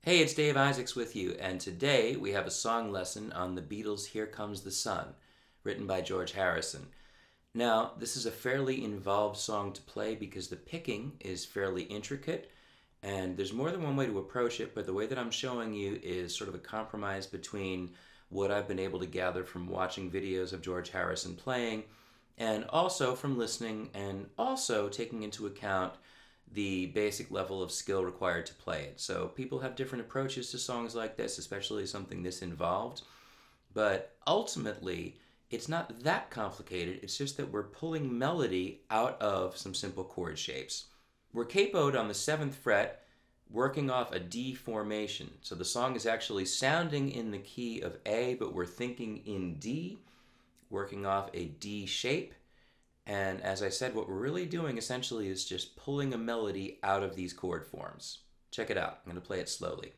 Hey, it's Dave Isaacs with you, and today we have a song lesson on the Beatles' Here Comes the Sun, written by George Harrison. Now, this is a fairly involved song to play because the picking is fairly intricate, and there's more than one way to approach it, but the way that I'm showing you is sort of a compromise between what I've been able to gather from watching videos of George Harrison playing, and also from listening, and also taking into account the basic level of skill required to play it. So people have different approaches to songs like this, especially something this involved. But ultimately, it's not that complicated. It's just that we're pulling melody out of some simple chord shapes. We're capoed on the 7th fret, working off a D formation. So the song is actually sounding in the key of A, but we're thinking in D, working off a D shape. And as I said, what we're really doing essentially is just pulling a melody out of these chord forms. Check it out. I'm going to play it slowly.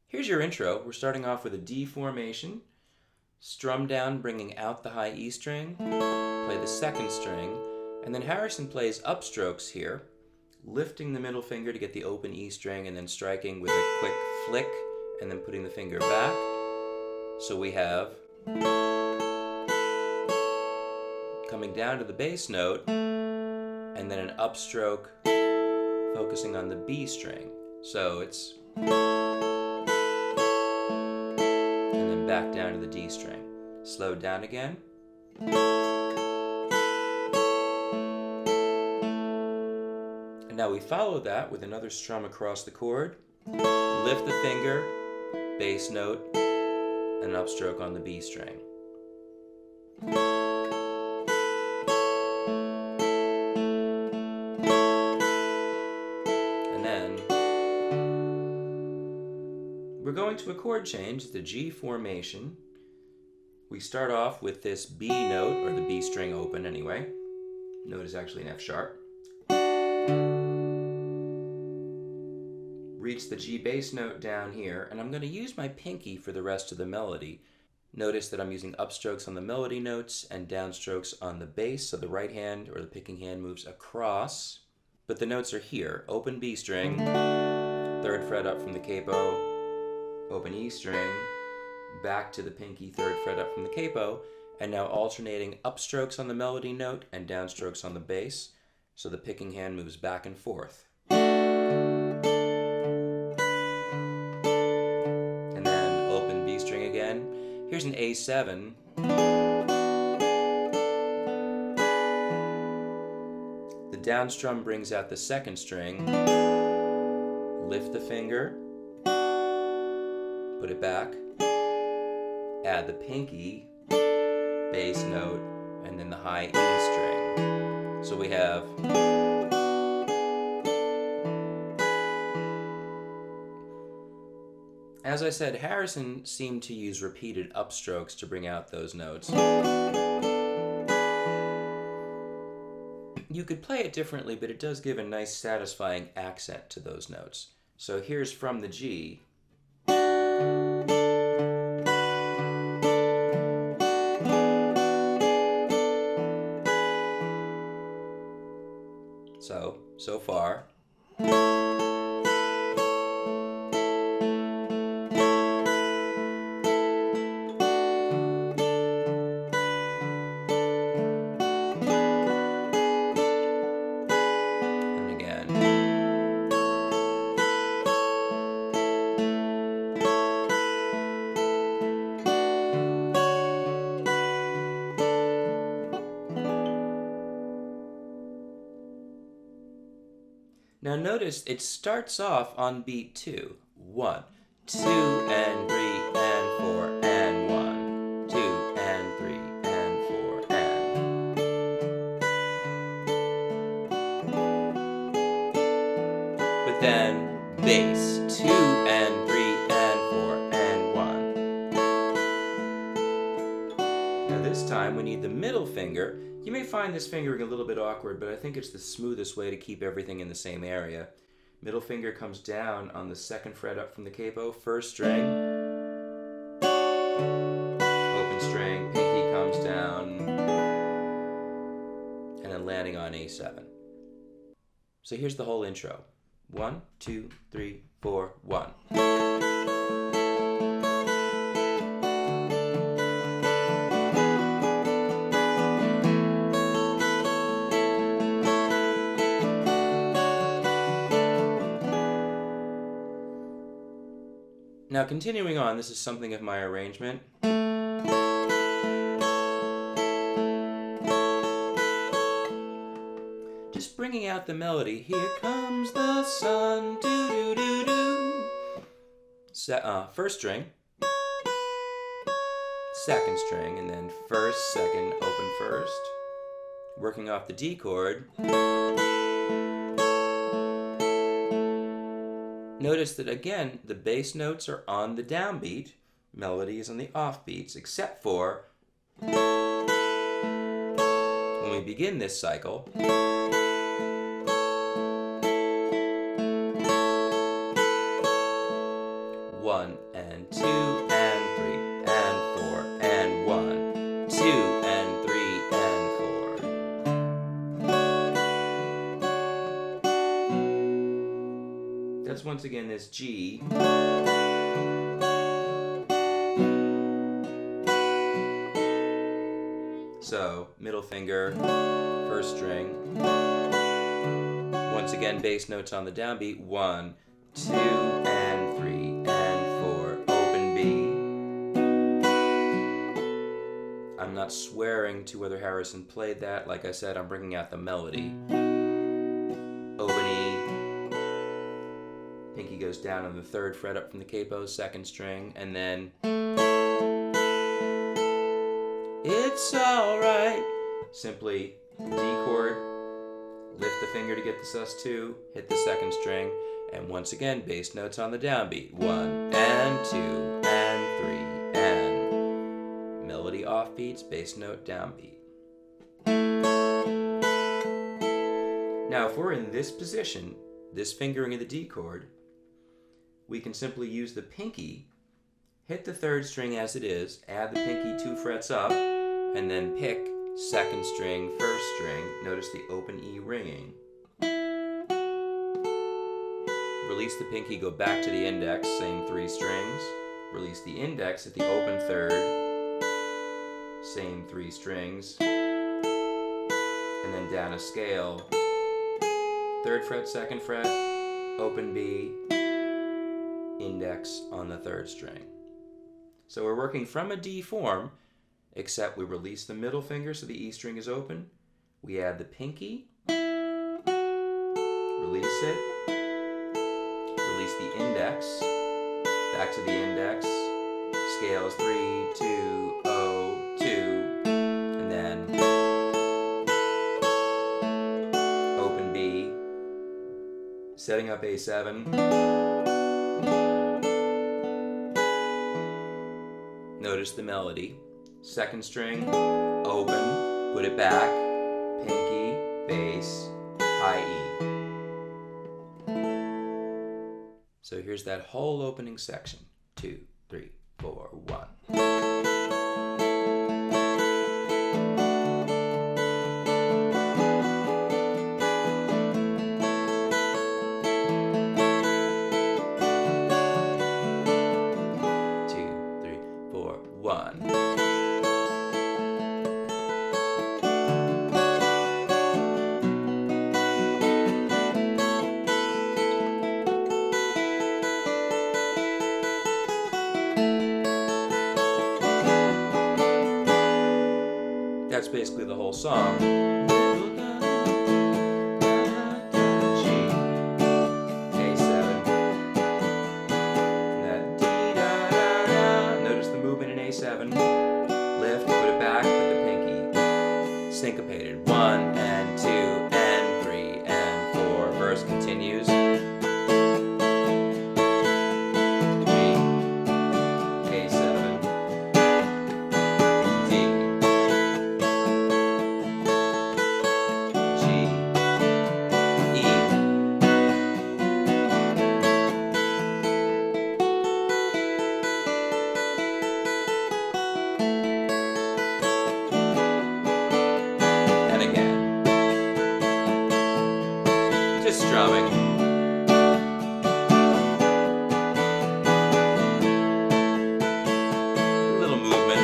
Here's your intro. We're starting off with a D formation, strum down, bringing out the high E string, play the 2nd string, and then Harrison plays upstrokes here, lifting the middle finger to get the open E string and then striking with a quick flick and then putting the finger back. So we have coming down to the bass note and then an upstroke focusing on the B string. So it's back down to the D string. Slowed down again. And now we follow that with another strum across the chord. Lift the finger, bass note, and an upstroke on the B string. And then we're going to a chord change, the G formation. We start off with this B note, or the B string open anyway. Note is actually an F sharp. Reach the G bass note down here, and I'm going to use my pinky for the rest of the melody. Notice that I'm using upstrokes on the melody notes and downstrokes on the bass, so the right hand, or the picking hand, moves across. But the notes are here. Open B string, 3rd fret up from the capo, open E string, back to the pinky, 3rd fret up from the capo, and now alternating upstrokes on the melody note and downstrokes on the bass, so the picking hand moves back and forth. And then open B string again. Here's an A7. The down strum brings out the 2nd string. Lift the finger, put it back, add the pinky, bass note, and then the high E string. So we have as I said, Harrison seemed to use repeated upstrokes to bring out those notes. You could play it differently, but it does give a nice satisfying accent to those notes. So here's from the G. So far. And again. Now notice it starts off on beat 2. 1, 2 and 3 and 4 and 1, 2 and 3 and 4 and. But then bass 2 and 3 and 4 and 1. Now this time we need the middle finger. You may find this fingering a little bit awkward, but I think it's the smoothest way to keep everything in the same area. Middle finger comes down on the 2nd fret up from the capo, 1st string, open string, pinky comes down, and then landing on A7. So here's the whole intro. 1, 2, 3, 4, 1. Now continuing on, this is something of my arrangement. Just bringing out the melody. Here comes the sun, do do do do. 1st string, 2nd string, and then 1st, 2nd, open 1st. Working off the D chord. Notice that again, the bass notes are on the downbeat, melody is on the offbeats, except for when we begin this cycle. 1 and 2 and 3 and 4 and 1, 2 and 3 and 4. That's once again this G. So middle finger, 1st string. Once again, bass notes on the downbeat. 1, 2 and 3 and 4. Open B. I'm not swearing to whether Harrison played that. Like I said, I'm bringing out the melody. Open E. Pinky goes down on the 3rd fret up from the capo, 2nd string, and then it's alright. Simply D chord, lift the finger to get the sus2, hit the 2nd string, and once again, bass notes on the downbeat. 1 and 2 and 3 and melody offbeats, bass note downbeat. Now, if we're in this position, this fingering of the D chord, we can simply use the pinky, hit the 3rd string as it is, add the pinky 2 frets up, and then pick 2nd string, 1st string. Notice the open E ringing. Release the pinky, go back to the index, same 3 strings. Release the index at the open 3rd, same 3 strings. And then down a scale, 3rd fret, 2nd fret, open B, index on the 3rd string. So we're working from a D form, except we release the middle finger so the E string is open. We add the pinky, release it, release the index, back to the index, scales 3, 2, 0, 2, and then open B, setting up A7. Notice the melody. 2nd string, open, put it back, pinky, bass, high E. So here's that whole opening section. 2, 3, 4, 1. That's basically the whole song. G, A7, that D, da, da, da. Notice the movement in A7. Lift, put it back, put the pinky. Syncopated. 1 and 2 and 3 and 4. Verse continues. G, A7, D. strumming. Little movement.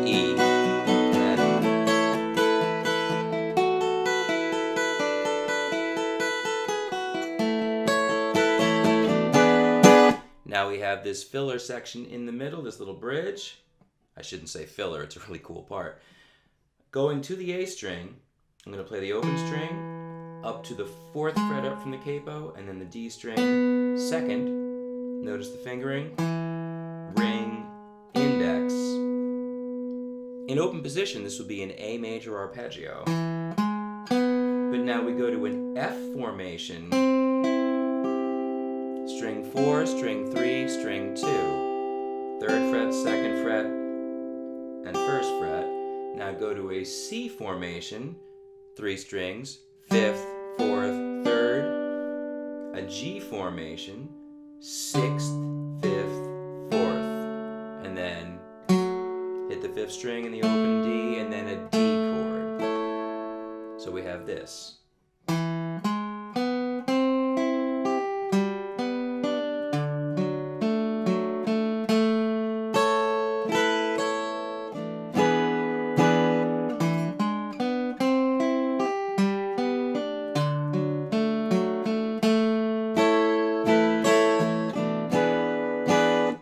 E. Now we have this filler section in the middle, this little bridge. I shouldn't say filler, it's a really cool part. Going to the A string, I'm going to play the open string up to the 4th fret up from the capo, and then the D string second. Notice the fingering. Ring, index. In open position, this would be an A major arpeggio. But now we go to an F formation. String 4, string 3, string 2. 3rd fret, 2nd fret, and 1st fret. Now go to a C formation, 3 strings, 5th, 4th, 3rd. A G formation, 6th, 5th, 4th. And then hit the 5th string in the open D, and then a D chord. So we have this.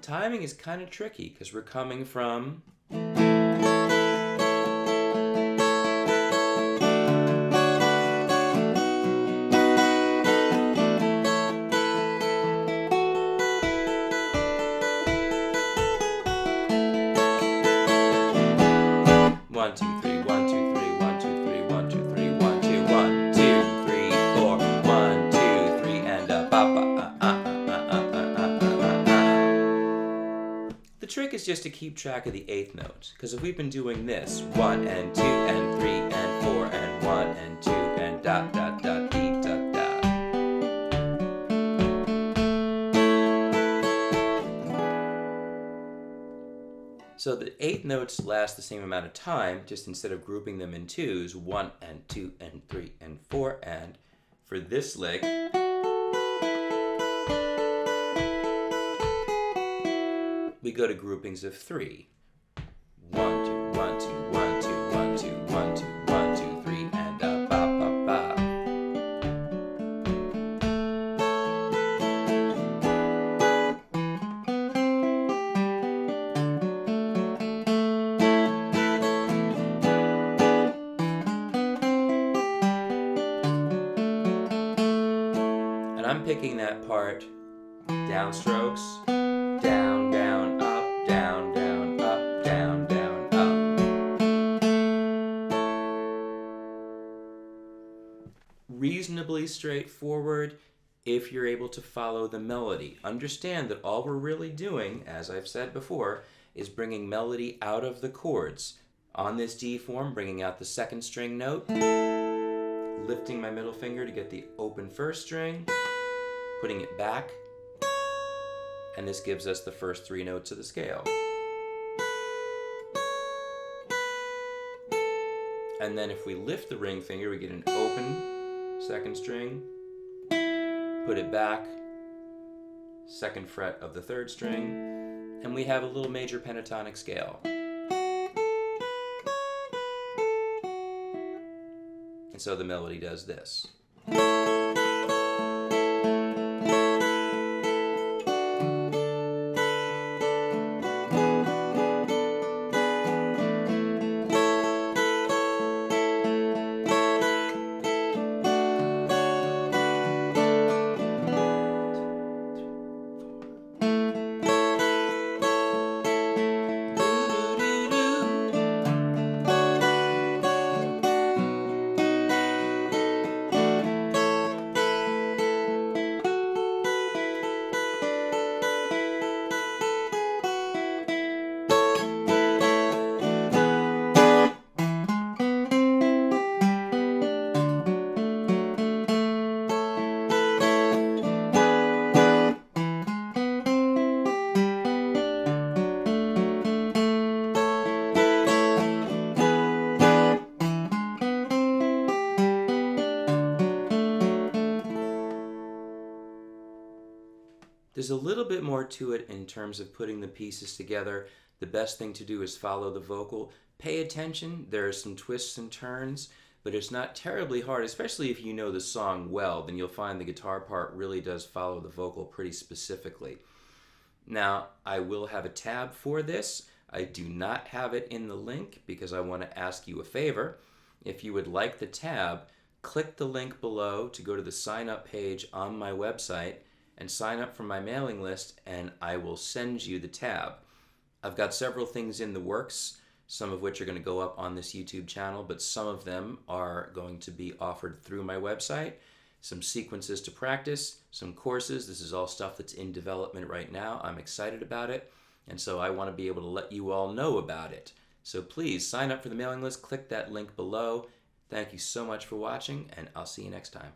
Timing is kind of tricky because we're coming from one, two, three, 1, 2, 3, 1, 2, 3, 1, 2, 3, 1, 2, 1, 2, 3, 4, 1, 2, 3, and a ba ba. The trick is just to keep track of the 8th note, because if we've been doing this 1 and 2 and 3 and 4 and 1 and 2 and dot dot dot dee dot dot. So the 8 notes last the same amount of time, just instead of grouping them in twos, 1 and 2 and 3 and 4 and for this lick. We go to groupings of 3. 1, 2, 1, 2, 1, 2, 1, 2, 1, 2, 1, 2, 3, and a ba ba ba. And I'm picking that part downstrokes. Down, down, up, down, down, up, down, down, up. Reasonably straightforward if you're able to follow the melody. Understand that all we're really doing, as I've said before, is bringing melody out of the chords. On this D form, bringing out the 2nd string note, lifting my middle finger to get the open 1st string, putting it back, and this gives us the first 3 notes of the scale. And then if we lift the ring finger, we get an open 2nd string, put it back, 2nd fret of the 3rd string, and we have a little major pentatonic scale. And so the melody does this. There's a little bit more to it in terms of putting the pieces together. The best thing to do is follow the vocal. Pay attention. There are some twists and turns, but it's not terribly hard, especially if you know the song well. Then you'll find the guitar part really does follow the vocal pretty specifically. Now, I will have a tab for this. I do not have it in the link because I want to ask you a favor. If you would like the tab, click the link below to go to the sign up page on my website and sign up for my mailing list, and I will send you the tab. I've got several things in the works, some of which are going to go up on this YouTube channel, but some of them are going to be offered through my website. Some sequences to practice, some courses. This is all stuff that's in development right now. I'm excited about it, and so I want to be able to let you all know about it. So please sign up for the mailing list, click that link below. Thank you so much for watching, and I'll see you next time.